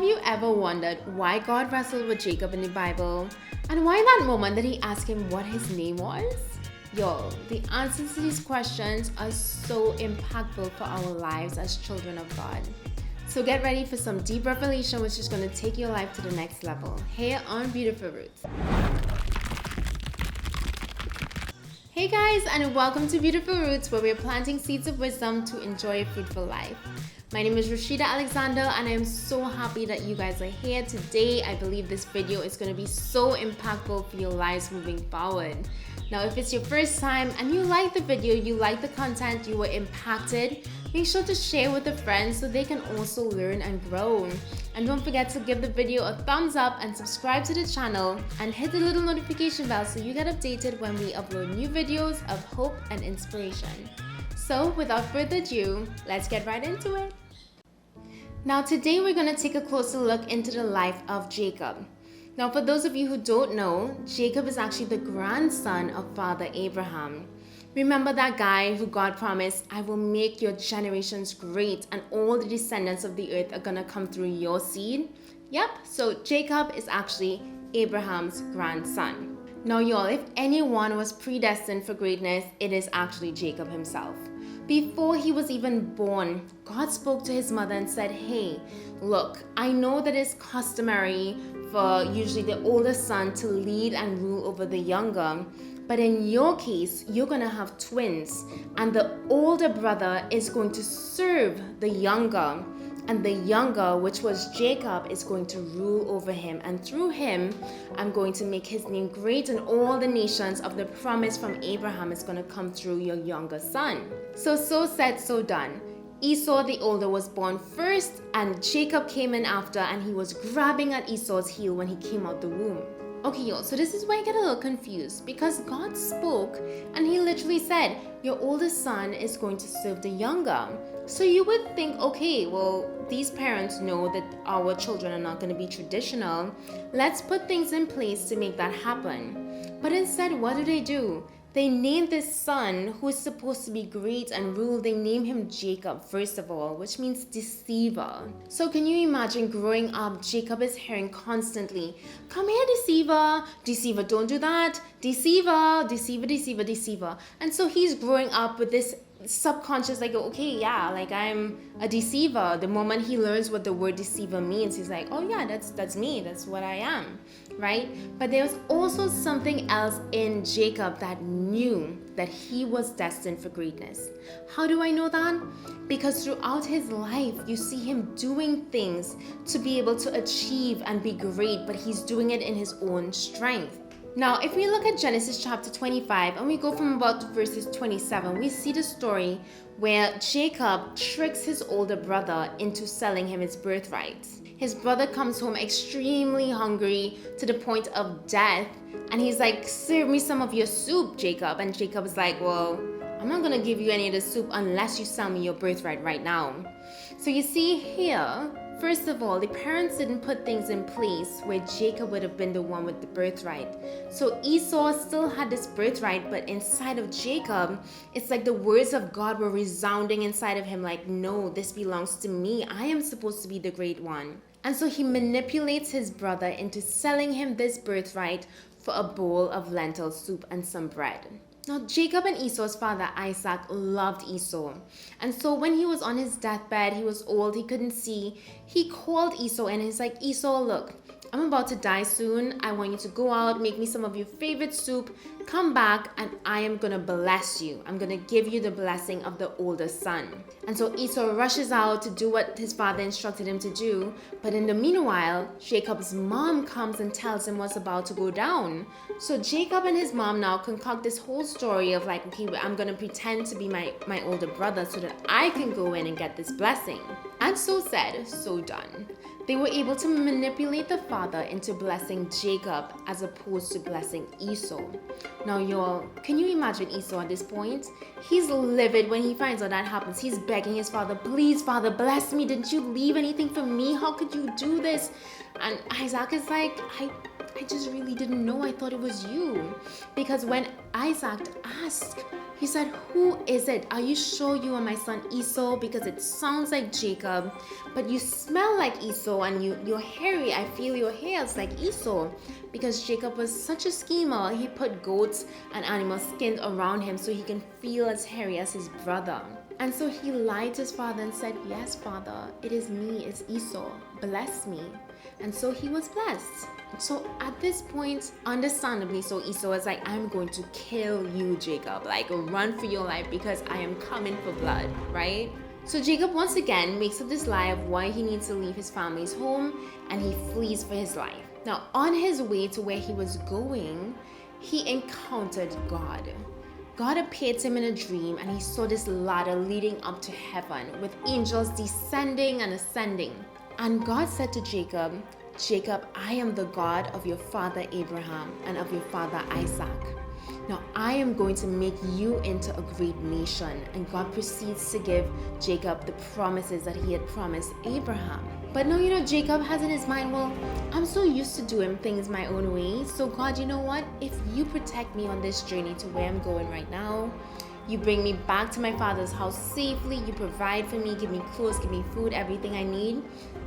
Have you ever wondered why God wrestled with Jacob in the Bible? And why that moment that he asked him what his name was? Yo, the answers to these questions are so impactful for our lives as children of God. So get ready for some deep revelation which is going to take your life to the next level. Here on Beautiful Roots. Hey guys, and welcome to Beautiful Roots, where we're planting seeds of wisdom to enjoy a fruitful life. My name is Rashida Alexander, and I am so happy that you guys are here today. I believe this video is going to be so impactful for your lives moving forward. Now, if it's your first time and you like the video, you like the content, you were impacted, make sure to share with a friend so they can also learn and grow. And don't forget to give the video a thumbs up and subscribe to the channel and hit the little notification bell so you get updated when we upload new videos of hope and inspiration. So without further ado, let's get right into it. Now today we're going to take a closer look into the life of Jacob. Now for those of you who don't know, Jacob is actually the grandson of Father Abraham. Remember that guy who God promised, I will make your generations great and all the descendants of the earth are going to come through your seed? Yep, so Jacob is actually Abraham's grandson. Now y'all, if anyone was predestined for greatness, it is actually Jacob himself. Before he was even born, God spoke to his mother and said, hey, look, I know that it's customary for usually the older son to lead and rule over the younger. But in your case, you're going to have twins, and the older brother is going to serve the younger, and the younger, which was Jacob, is going to rule over him. And through him, I'm going to make his name great, and all the nations of the promise from Abraham is going to come through your younger son. So said, so done. Esau the older was born first, and Jacob came in after, and he was grabbing at Esau's heel when he came out the womb. Okay, y'all, so this is where I get a little confused because God spoke and he literally said, your oldest son is going to serve the younger. So you would think, okay, well, these parents know that our children are not going to be traditional. Let's put things in place to make that happen. But instead, what do? They name this son who is supposed to be great and rule, they name him Jacob, first of all, which means deceiver. So can you imagine growing up, Jacob is hearing constantly, come here, deceiver, deceiver, don't do that, deceiver, deceiver, deceiver, deceiver. And so he's growing up with this subconscious, like, okay, yeah, like I'm a deceiver. The moment he learns what the word deceiver means, he's like, oh yeah, that's me, that's what I am, right? But there was also something else in Jacob that knew that he was destined for greatness. How do I know that? Because throughout his life, you see him doing things to be able to achieve and be great, but he's doing it in his own strength. Now, if we look at Genesis chapter 25 and we go from about verses 27, we see the story where Jacob tricks his older brother into selling him his birthright. His brother comes home extremely hungry to the point of death, and he's like, serve me some of your soup, Jacob. And Jacob is like, well, I'm not going to give you any of the soup unless you sell me your birthright right now. So you see here, first of all, the parents didn't put things in place where Jacob would have been the one with the birthright. So Esau still had this birthright, but inside of Jacob, it's like the words of God were resounding inside of him like, no, this belongs to me. I am supposed to be the great one. And so he manipulates his brother into selling him this birthright for a bowl of lentil soup and some bread. Now, Jacob and Esau's father, Isaac, loved Esau. And so when he was on his deathbed, he was old, he couldn't see, he called Esau and he's like, Esau, look, I'm about to die soon. I want you to go out, make me some of your favorite soup, come back, and I am going to bless you. I'm going to give you the blessing of the older son. And so Esau rushes out to do what his father instructed him to do. But in the meanwhile, Jacob's mom comes and tells him what's about to go down. So Jacob and his mom now concoct this whole story of like, okay, I'm going to pretend to be my older brother so that I can go in and get this blessing. And so said, so done. They were able to manipulate the father into blessing Jacob as opposed to blessing Esau. Now y'all, can you imagine Esau at this point? He's livid when he finds out that happens. He's begging his father, please father, bless me. Didn't you leave anything for me? How could you do this? And Isaac is like, I just really didn't know. I thought it was you. Because when Isaac asked He said, "Who is it? Are you sure you are my son Esau? Because it sounds like Jacob, but you smell like Esau, and you're hairy. I feel your hair is like Esau." Because Jacob was such a schemer, he put goats and animal skins around him so he can feel as hairy as his brother. And so he lied to his father and said, "Yes, father, it is me, it's Esau. Bless me." And so he was blessed. So at this point, understandably, so Esau was like, "I'm going to kill you, Jacob. Like, run for your life because I am coming for blood," right? So Jacob once again makes up this lie of why he needs to leave his family's home, and he flees for his life. Now, on his way to where he was going, he encountered God. God appeared to him in a dream, and he saw this ladder leading up to heaven with angels descending and ascending. And God said to Jacob, "Jacob, I am the God of your father Abraham and of your father Isaac. Now I am going to make you into a great nation." And God proceeds to give Jacob the promises that he had promised Abraham. But now, Jacob has in his mind, well, I'm so used to doing things my own way. So God, you know what? If you protect me on this journey to where I'm going right now, you bring me back to my father's house safely, you provide for me, give me clothes, give me food, everything I need,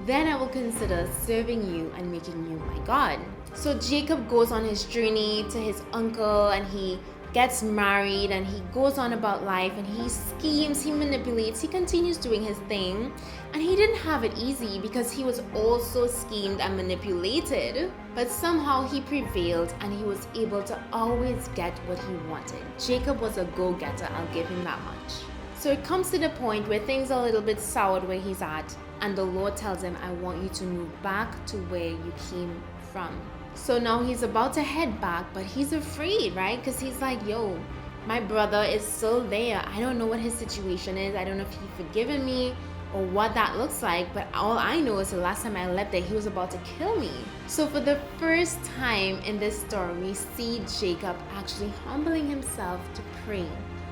then I will consider serving you and making you my God. So Jacob goes on his journey to his uncle, and he gets married, and he goes on about life, and he schemes, he manipulates, he continues doing his thing. And he didn't have it easy because he was also schemed and manipulated, but somehow he prevailed, and he was able to always get what he wanted. Jacob was a go-getter, I'll give him that much. So it comes to the point where things are a little bit soured where he's at, and the Lord tells him, "I want you to move back to where you came from." So now he's about to head back, but he's afraid, right? Because he's like, yo, my brother is still there. I don't know what his situation is. I don't know if he's forgiven me or what that looks like, but all I know is the last time I left there, he was about to kill me. So for the first time in this story, we see Jacob actually humbling himself to pray.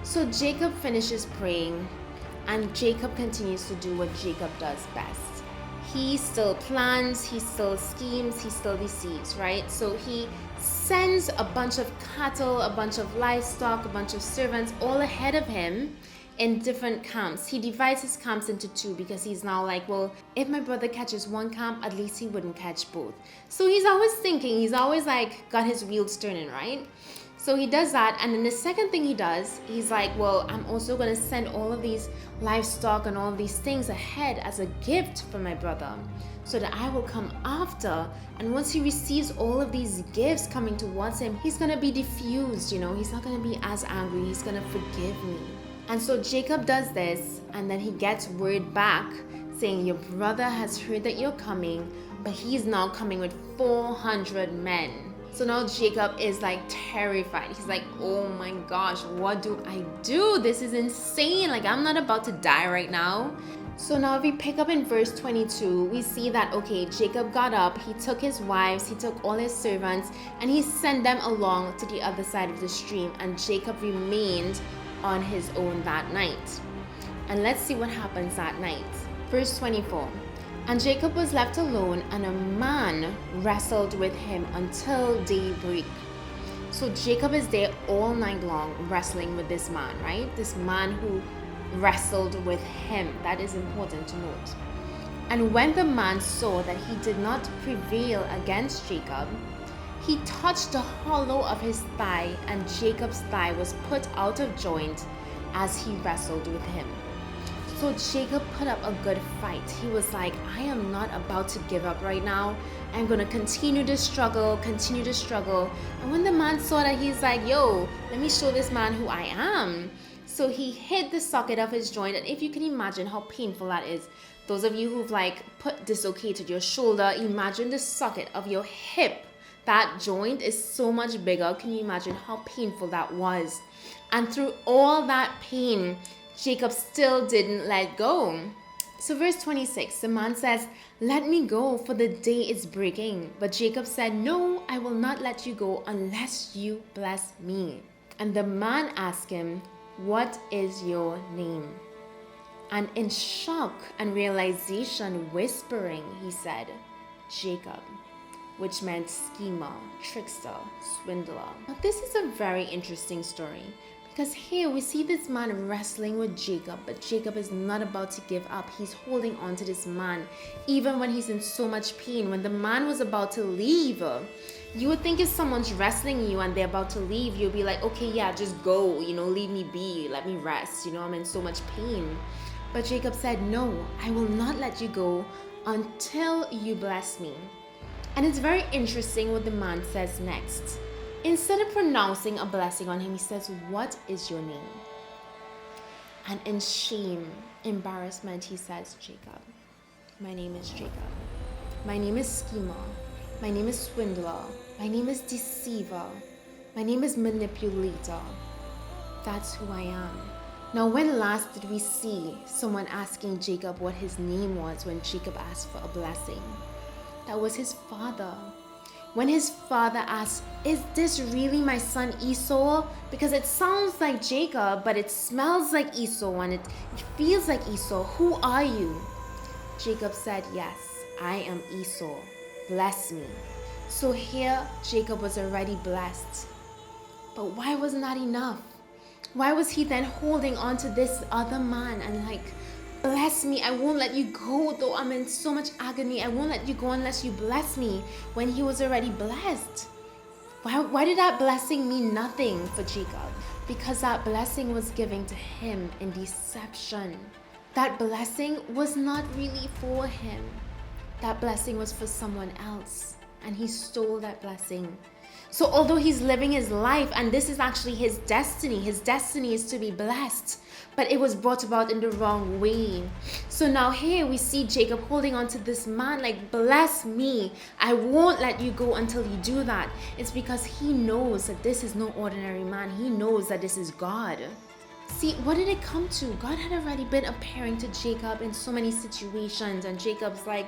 So Jacob finishes praying, and Jacob continues to do what Jacob does best. He still plans, he still schemes, he still deceives, right? So he sends a bunch of cattle, a bunch of livestock, a bunch of servants all ahead of him in different camps. He divides his camps into two because he's now like, well, if my brother catches one camp, at least he wouldn't catch both. So he's always thinking, he's always like got his wheels turning, right? So he does that, and then the second thing he does, he's like, well, I'm also going to send all of these livestock and all of these things ahead as a gift for my brother, so that I will come after. And once he receives all of these gifts coming towards him, he's going to be diffused, he's not going to be as angry, he's going to forgive me. And so Jacob does this, and then he gets word back saying, your brother has heard that you're coming, but he's now coming with 400 men. So now Jacob is like terrified. He's like, oh my gosh, what do I do? This is insane. Like, I'm not about to die right now. So now if we pick up in verse 22, we see that, okay, Jacob got up, he took his wives, he took all his servants, and he sent them along to the other side of the stream, and Jacob remained on his own that night. And let's see what happens that night. Verse 24. And Jacob was left alone, and a man wrestled with him until daybreak. So Jacob is there all night long wrestling with this man, right? This man who wrestled with him. That is important to note. And when the man saw that he did not prevail against Jacob, he touched the hollow of his thigh, and Jacob's thigh was put out of joint as he wrestled with him. So Jacob put up a good fight. He was like, I am not about to give up right now. I'm going to continue to struggle. And when the man saw that, he's like, yo, let me show this man who I am. So he hit the socket of his joint. And if you can imagine how painful that is, those of you who've like dislocated your shoulder, imagine the socket of your hip. That joint is so much bigger. Can you imagine how painful that was? And through all that pain, Jacob still didn't let go. So verse 26, the man says, let me go, for the day is breaking. But Jacob said, no, I will not let you go unless you bless me. And the man asked him, what is your name? And in shock and realization, whispering, he said, Jacob, which meant schemer, trickster, swindler. Now this is a very interesting story, Because here we see this man wrestling with Jacob, but Jacob is not about to give up. He's holding on to this man, even when he's in so much pain. When the man was about to leave, you would think if someone's wrestling you and they're about to leave, you'll be like, okay, yeah, just go, leave me be, let me rest, I'm in so much pain. But Jacob said, no, I will not let you go until you bless me. And it's very interesting what the man says next. Instead of pronouncing a blessing on him, he says, what is your name? And in shame, embarrassment, he says, Jacob. My name is Jacob. My name is schemer. My name is swindler. My name is deceiver. My name is manipulator. That's who I am. Now, when last did we see someone asking Jacob what his name was when Jacob asked for a blessing? That was his father. When his father asked, is this really my son Esau? Because it sounds like Jacob, but it smells like Esau and it feels like Esau. Who are you? Jacob said, yes, I am Esau. Bless me. So here, Jacob was already blessed. But why wasn't that enough? Why was he then holding on to this other man and bless me, I won't let you go, though I'm in so much agony. I won't let you go unless you bless me, when he was already blessed? Why did that blessing mean nothing for Jacob? Because that blessing was given to him in deception. That blessing was not really for him. That blessing was for someone else, and he stole that blessing. So although he's living his life, and this is actually his destiny is to be blessed, but it was brought about in the wrong way. So now here we see Jacob holding on to this man bless me. I won't let you go until you do that. It's because he knows that this is no ordinary man. He knows that this is God. See, what did it come to? God had already been appearing to Jacob in so many situations, and Jacob's like,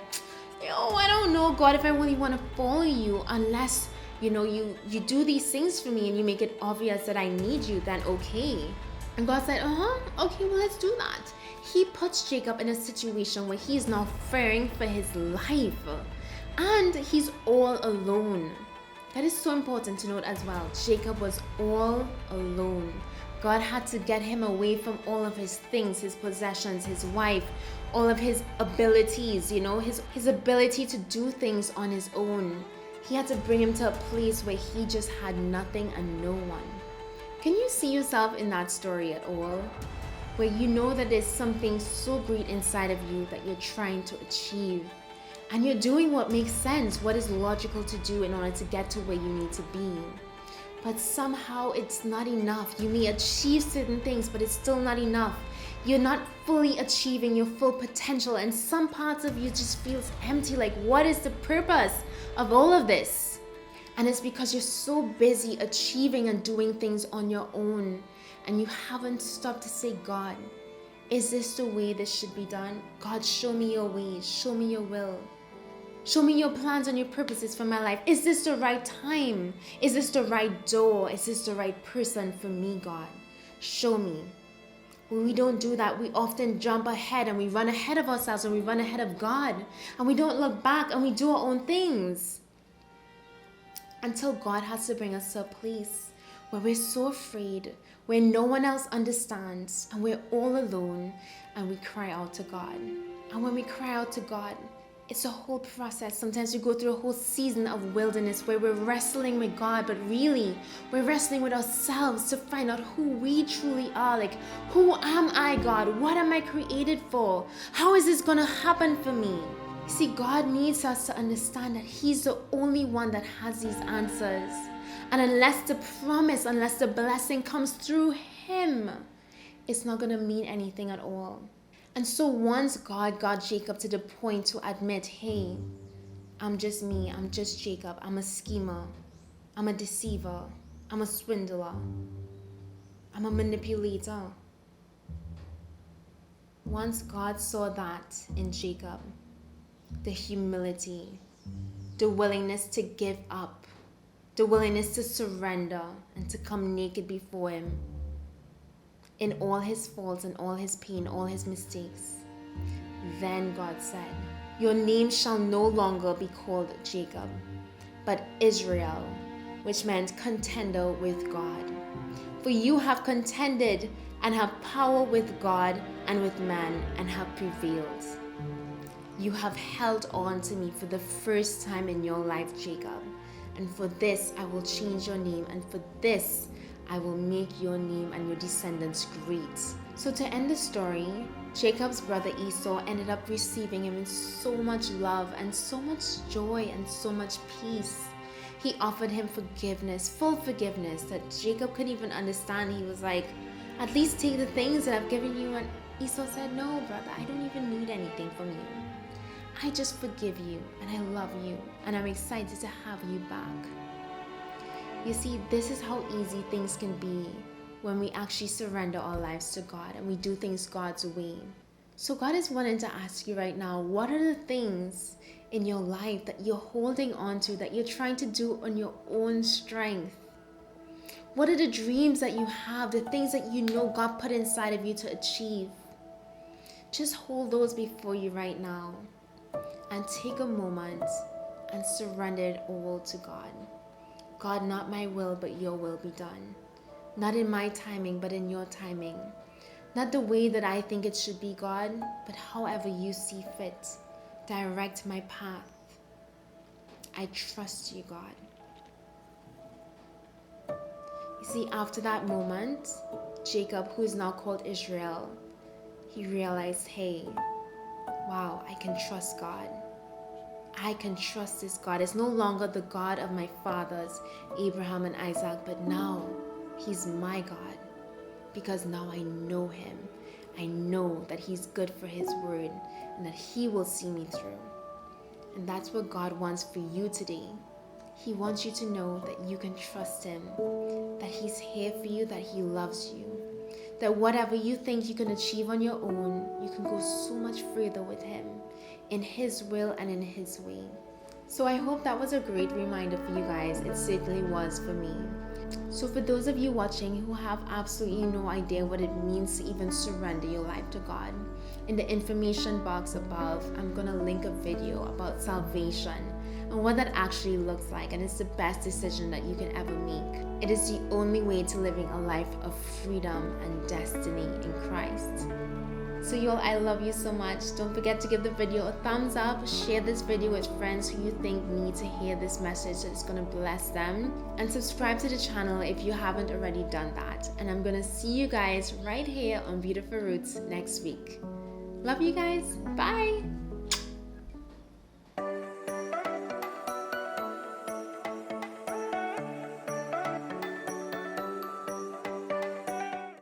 I don't know, God, if I really want to follow you, unless you do these things for me and you make it obvious that I need you, then okay. And God said, okay, well, let's do that. He puts Jacob in a situation where he's now fearing for his life, and he's all alone. That is so important to note as well. Jacob was all alone. God had to get him away from all of his things, his possessions, his wife, all of his abilities, his ability to do things on his own. He had to bring him to a place where he just had nothing and no one. Can you see yourself in that story at all? Where you know that there's something so great inside of you that you're trying to achieve. And you're doing what makes sense, what is logical to do in order to get to where you need to be. But somehow it's not enough. You may achieve certain things, but it's still not enough. You're not fully achieving your full potential, and some parts of you just feels empty. What is the purpose of all of this? And it's because you're so busy achieving and doing things on your own, and you haven't stopped to say, God, is this the way this should be done? God, show me your ways, show me your will. Show me your plans and your purposes for my life. Is this the right time? Is this the right door? Is this the right person for me, God? Show me. When we don't do that, we often jump ahead and we run ahead of ourselves and we run ahead of God. And we don't look back and we do our own things. Until God has to bring us to a place where we're so afraid, where no one else understands, and we're all alone, and we cry out to God. And when we cry out to God, it's a whole process. Sometimes we go through a whole season of wilderness where we're wrestling with God, but really we're wrestling with ourselves to find out who we truly are. Who am I, God? What am I created for? How is this gonna happen for me? See, God needs us to understand that He's the only one that has these answers. And unless the promise, unless the blessing comes through Him, it's not gonna mean anything at all. And so once God got Jacob to the point to admit, hey, I'm just me, I'm just Jacob, I'm a schemer, I'm a deceiver, I'm a swindler, I'm a manipulator. Once God saw that in Jacob, the humility, the willingness to give up, the willingness to surrender and to come naked before Him, in all his faults and all his pain, all his mistakes. Then God said, your name shall no longer be called Jacob, but Israel, which meant contender with God. For you have contended and have power with God and with man and have prevailed. You have held on to me for the first time in your life, Jacob. And for this I will change your name, and for this I will make your name and your descendants great. So to end the story, Jacob's brother Esau ended up receiving him in so much love and so much joy and so much peace. He offered him forgiveness, full forgiveness that Jacob couldn't even understand. He was like, at least take the things that I've given you. And Esau said, no, brother, I don't even need anything from you. I just forgive you and I love you and I'm excited to have you back. You see, this is how easy things can be when we actually surrender our lives to God and we do things God's way. So God is wanting to ask you right now, what are the things in your life that you're holding on to, that you're trying to do on your own strength? What are the dreams that you have, the things that you know God put inside of you to achieve? Just hold those before you right now and take a moment and surrender it all to God. God, not my will, but your will be done. Not in my timing, but in your timing. Not the way that I think it should be, God, but however you see fit. Direct my path. I trust you, God. You see, after that moment, Jacob, who is now called Israel, he realized, hey, wow, I can trust God. I can trust this God. It's no longer the God of my fathers, Abraham and Isaac, but now he's my God. Because now I know him. I know that he's good for his word and that he will see me through. And that's what God wants for you today. He wants you to know that you can trust him, that he's here for you, that he loves you, that whatever you think you can achieve on your own, you can go so much further with him, in his will and in his way. So I hope that was a great reminder for you guys. It certainly was for me. So for those of you watching who have absolutely no idea what it means to even surrender your life to God, in the information box above, I'm going to link a video about salvation and what that actually looks like, and it's the best decision that you can ever make. It is the only way to living a life of freedom and destiny in Christ. So y'all, I love you so much. Don't forget to give the video a thumbs up, share this video with friends who you think need to hear this message that's going to bless them, and subscribe to the channel if you haven't already done that. And I'm going to see you guys right here on Beautiful Roots next week. Love you guys. Bye.